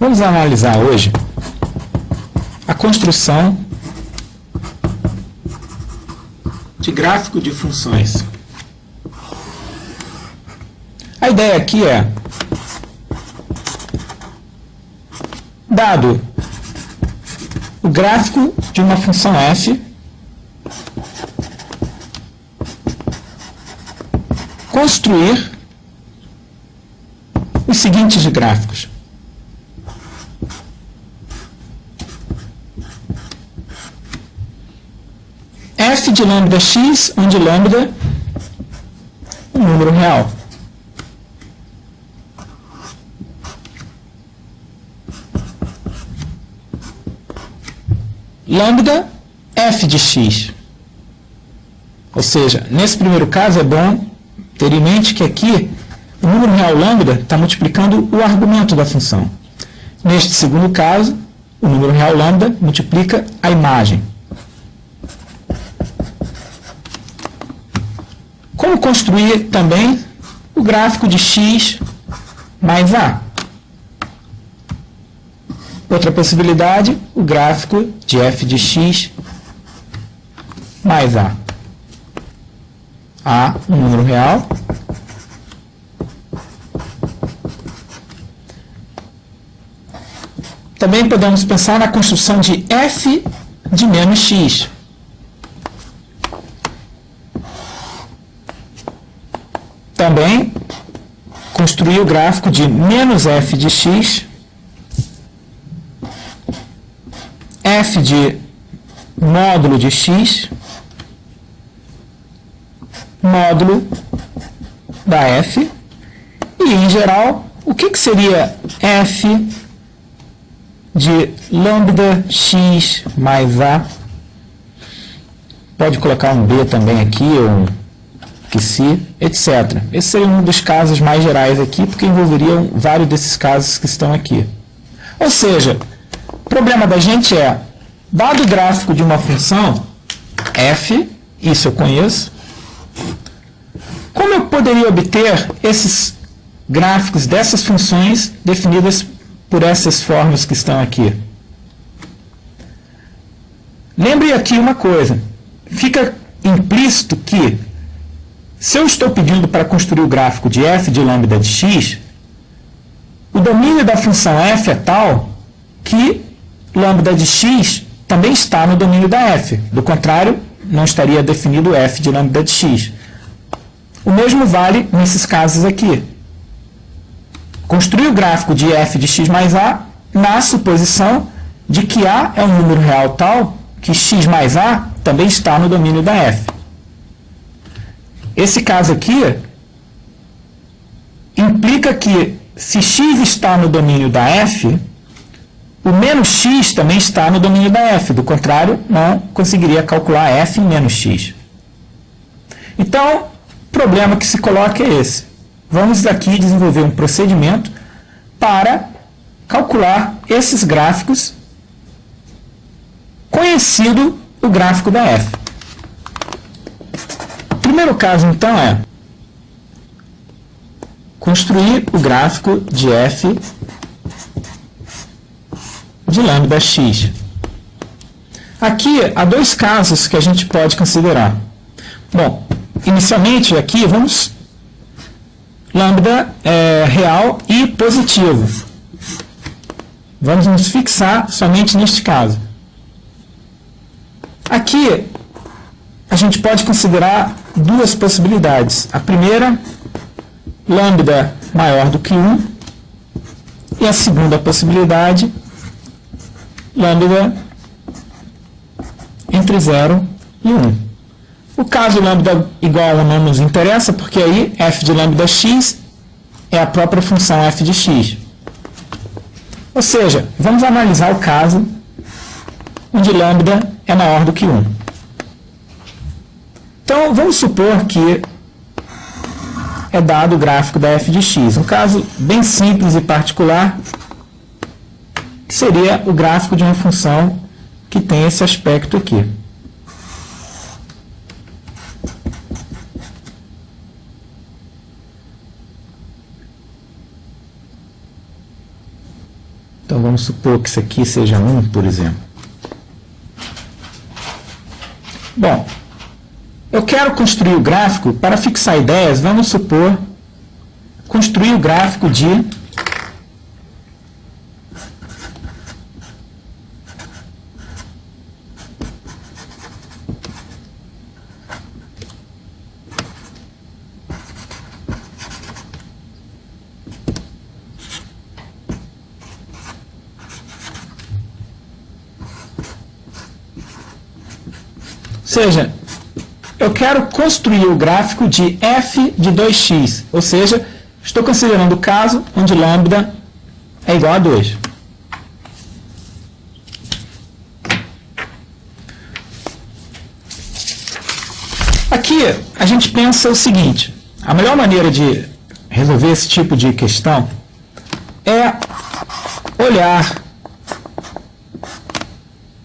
Vamos analisar hoje a construção de gráfico de funções. A ideia aqui é, dado o gráfico de uma função f, construir os seguintes gráficos. F de lambda x, onde lambda é um número real. Lambda f de x. Ou seja, nesse primeiro caso é bom ter em mente que aqui o número real lambda está multiplicando o argumento da função. Neste segundo caso, o número real lambda multiplica a imagem. Como construir também o gráfico de x mais a? Outra possibilidade, o gráfico de f de x mais a. A, um número real. Também podemos pensar na construção de f de menos x. Também construir o gráfico de menos f de x, f de módulo de x, módulo da f, e em geral, o que seria f de lambda x mais a? Pode colocar um b também aqui, ou um que se, etc. Esse seria um dos casos mais gerais aqui, porque envolveriam vários desses casos que estão aqui. Ou seja, o problema da gente é, dado o gráfico de uma função, f, isso eu conheço, como eu poderia obter esses gráficos dessas funções definidas por essas formas que estão aqui? Lembre aqui uma coisa, fica implícito que se eu estou pedindo para construir o gráfico de f de lambda de x, o domínio da função f é tal que lambda de x também está no domínio da f. Do contrário, não estaria definido f de lambda de x. O mesmo vale nesses casos aqui. Construir o gráfico de f de x mais a na suposição de que a é um número real tal que x mais a também está no domínio da f. Esse caso aqui implica que, se x está no domínio da f, o menos x também está no domínio da f. Do contrário, não conseguiria calcular f em menos x. Então, o problema que se coloca é esse. Vamos aqui desenvolver um procedimento para calcular esses gráficos, conhecido o gráfico da f. O primeiro caso, então, é construir o gráfico de f de lambda x. Aqui há dois casos que a gente pode considerar. Bom, inicialmente aqui vamos lambda real e positivo. Vamos nos fixar somente neste caso. Aqui a gente pode considerar duas possibilidades. A primeira, lambda maior do que 1, e a segunda possibilidade, lambda entre 0 e 1. O caso lambda igual a 1 não nos interessa, porque aí f de lambda x é a própria função f de x. Ou seja, vamos analisar o caso onde lambda é maior do que 1. Então, vamos supor que é dado o gráfico da f de x. Um caso bem simples e particular, que seria o gráfico de uma função que tem esse aspecto aqui. Então vamos supor que isso aqui seja 1, por exemplo. Bom, eu quero construir o gráfico, para fixar ideias, vamos supor, construir o gráfico de ou seja, eu quero construir o gráfico de f de 2x, ou seja, estou considerando o caso onde lambda é igual a 2. Aqui a gente pensa o seguinte, a melhor maneira de resolver esse tipo de questão é olhar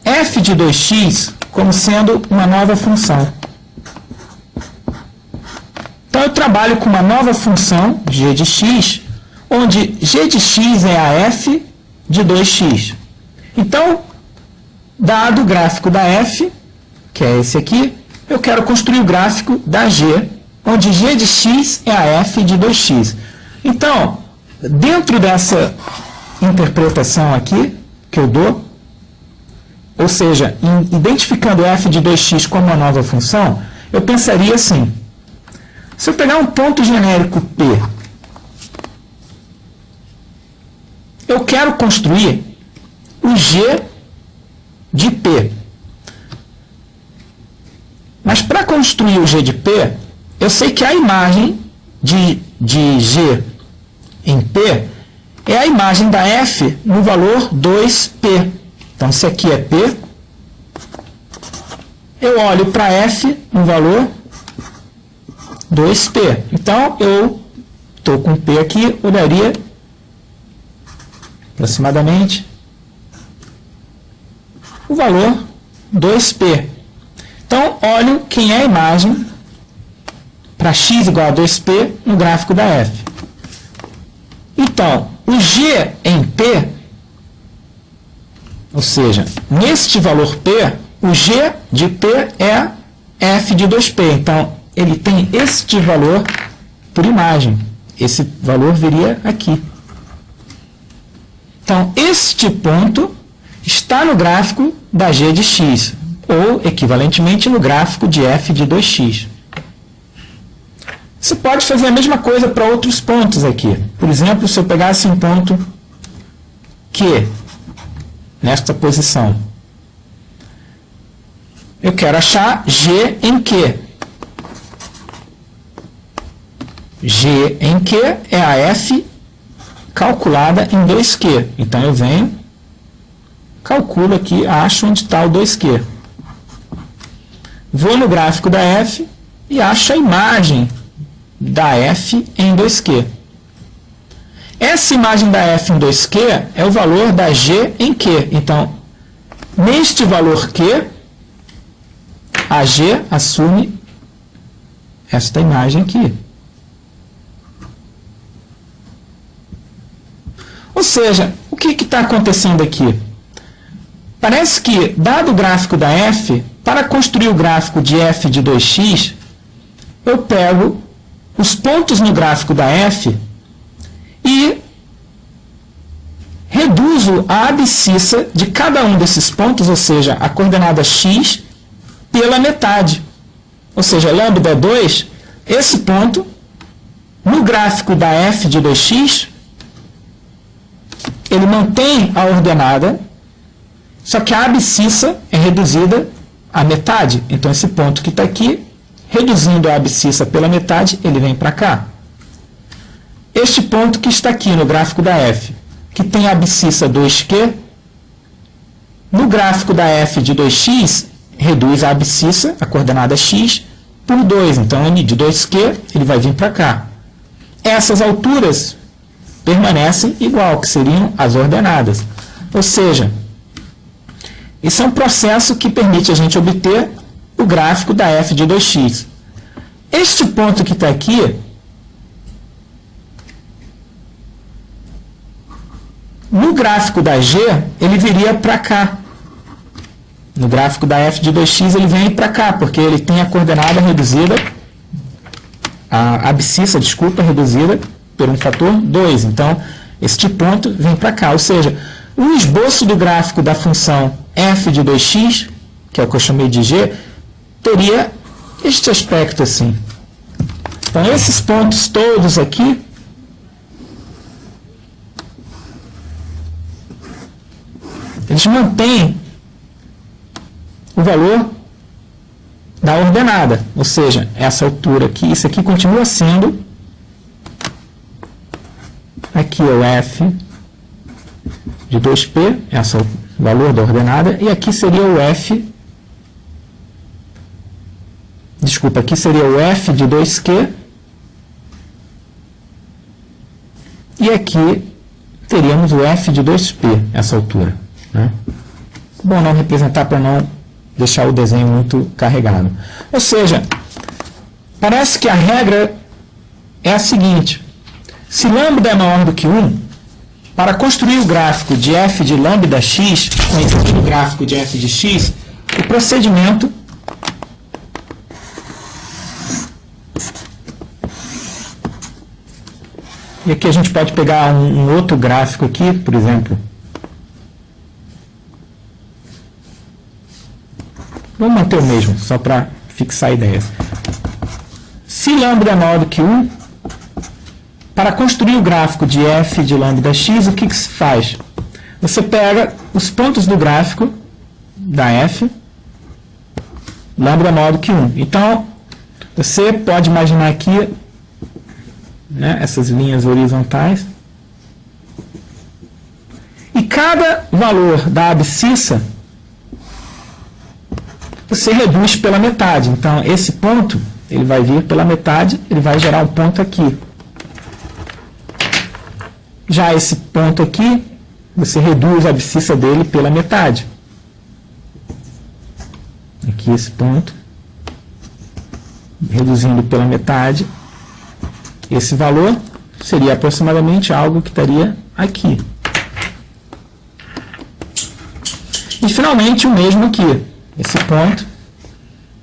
f de 2x como sendo uma nova função. Então eu trabalho com uma nova função, g de x, onde g de x é a f de 2x. Então, dado o gráfico da f, que é esse aqui, eu quero construir o gráfico da g, onde g de x é a f de 2x. Então, dentro dessa interpretação aqui, que eu dou, ou seja, identificando f de 2x como uma nova função, eu pensaria assim, se eu pegar um ponto genérico P, eu quero construir o G de P. Mas para construir o G de P, eu sei que a imagem de G em P é a imagem da f no valor 2P. Então, se aqui é P, eu olho para f no valor 2P. Então, eu estou com P aqui, olharia aproximadamente o valor 2P. Então, olho quem é a imagem para x igual a 2P no gráfico da f. Então, o G em P, ou seja, neste valor P, o G de P é f de 2P. Então, ele tem este valor por imagem. Esse valor viria aqui. Então, este ponto está no gráfico da g de x, ou, equivalentemente, no gráfico de f de 2x. Você pode fazer a mesma coisa para outros pontos aqui. Por exemplo, se eu pegasse um ponto Q, nesta posição, eu quero achar G em Q. G em Q é a f calculada em 2Q. Então, eu venho, calculo aqui, acho onde está o 2Q. Vou no gráfico da f e acho a imagem da f em 2Q. Essa imagem da f em 2Q é o valor da g em Q. Então, neste valor Q, a g assume esta imagem aqui. Ou seja, o que está acontecendo aqui? Parece que, dado o gráfico da f, para construir o gráfico de f de 2x, eu pego os pontos no gráfico da f e reduzo a abscissa de cada um desses pontos, ou seja, a coordenada x, pela metade. Ou seja, lambda é 2, esse ponto, no gráfico da f de 2x, ele mantém a ordenada, só que a abscissa é reduzida à metade. Então, esse ponto que está aqui, reduzindo a abscissa pela metade, ele vem para cá. Este ponto que está aqui no gráfico da f, que tem a abscissa 2Q, no gráfico da f de 2x, reduz a abscissa, a coordenada x, por 2. Então, de 2Q, ele vai vir para cá. Essas alturas permanecem igual, que seriam as ordenadas. Ou seja, isso é um processo que permite a gente obter o gráfico da f de 2x. Este ponto que está aqui No gráfico da G, ele viria para cá. No gráfico da f de 2x, ele vem para cá, porque ele tem a coordenada reduzida, a abscissa, desculpa, reduzida por um fator 2. Então, este ponto vem para cá. Ou seja, o esboço do gráfico da função f de 2x, que é o que eu chamei de g, teria este aspecto assim. Então, esses pontos todos aqui, eles mantêm o valor da ordenada, ou seja, essa altura aqui, isso aqui continua sendo, aqui é o f de 2p, esse é o valor da ordenada, e aqui seria o f, desculpa, aqui seria o f de 2q, e aqui teríamos o f de 2p, essa altura, né? Bom não representar para não deixar o desenho muito carregado. Ou seja, parece que a regra é a seguinte: se lambda é maior do que 1, para construir o gráfico de f de lambda x, conhecido como gráfico de f de x, o procedimento e aqui a gente pode pegar um outro gráfico aqui, por exemplo. Vamos manter o mesmo, só para fixar a ideia. Se lambda é maior do que 1, para construir o gráfico de f de lambda x, o que se faz? Você pega os pontos do gráfico da f, lambda é maior do que 1. Então, você pode imaginar aqui, né, essas linhas horizontais, e cada valor da abscissa você reduz pela metade. Então, esse ponto, ele vai vir pela metade, ele vai gerar um ponto aqui. Já esse ponto aqui, você reduz a abscissa dele pela metade. Aqui esse ponto, reduzindo pela metade, esse valor seria aproximadamente algo que estaria aqui. E, finalmente, o mesmo aqui. Esse ponto,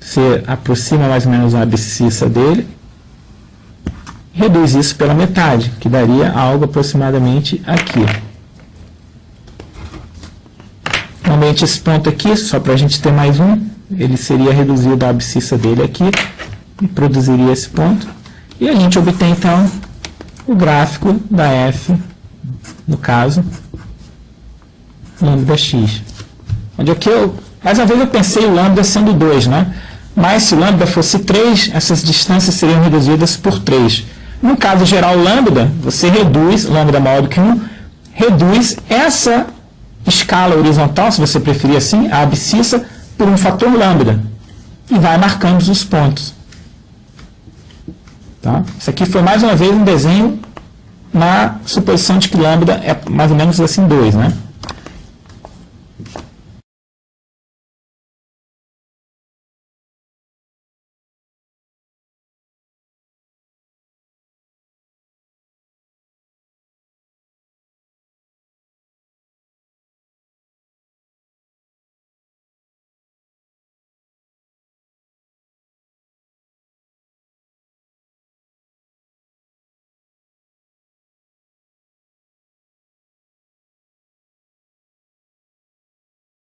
você aproxima mais ou menos a abscissa dele, reduz isso pela metade, que daria algo aproximadamente aqui. Normalmente esse ponto aqui, só para a gente ter mais um, ele seria reduzido a abscissa dele aqui, e produziria esse ponto, e a gente obtém então o gráfico da f, no caso, lambda x. Onde aqui mais uma vez eu pensei o lambda sendo 2, né? Mas se o lambda fosse 3, essas distâncias seriam reduzidas por 3. No caso geral lambda, você reduz, lambda maior do que 1, reduz essa escala horizontal, se você preferir assim, a abscissa, por um fator lambda. E vai marcando os pontos. Tá? Isso aqui foi mais uma vez um desenho na suposição de que lambda é mais ou menos assim 2, né?